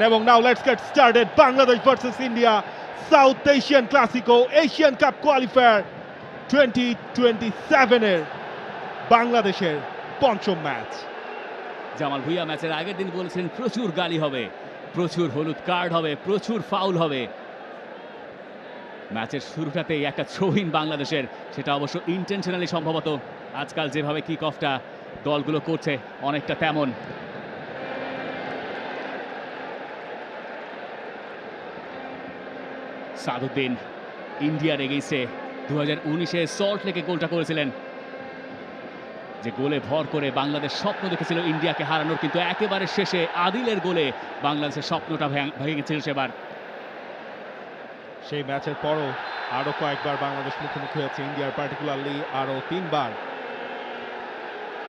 এবং now let's get started. Bangladesh versus India, South Asian Classico, Asian Cup qualifier 2027 এর বাংলাদেশের পঞ্চম match. Jamal Bhuiyan ম্যাচের আগের দিন বলেছিলেন প্রচুর গালি হবে, প্রচুর হলুদ কার্ড হবে, প্রচুর ফাউল হবে। ম্যাচের শুরুটাতেই একটা থ্রোইন বাংলাদেশের, সেটা অবশ্য ইন্টেনশনালি সম্ভবত। আজকাল যেভাবে কিক অফটা দলগুলো করছে অনেকটা তেমন। সাদুদ্দিন ইন্ডিয়ার এগেইনস্টে 2019-এ সল্ট লেকে গোলটা করেছিলেন, যে গোলে ভর করে বাংলাদেশ স্বপ্ন দেখেছিল ইন্ডিয়াকে হারানোর, কিন্তু একেবারে শেষে আদিলের গোলে বাংলাদেশের স্বপ্নটা ভেঙেছিল সেবার। সেই ম্যাচের পরও আরও কয়েকবার বাংলাদেশ মুখোমুখি হয়েছে ইন্ডিয়ার, পার্টিকুলারলি আরও 3 বার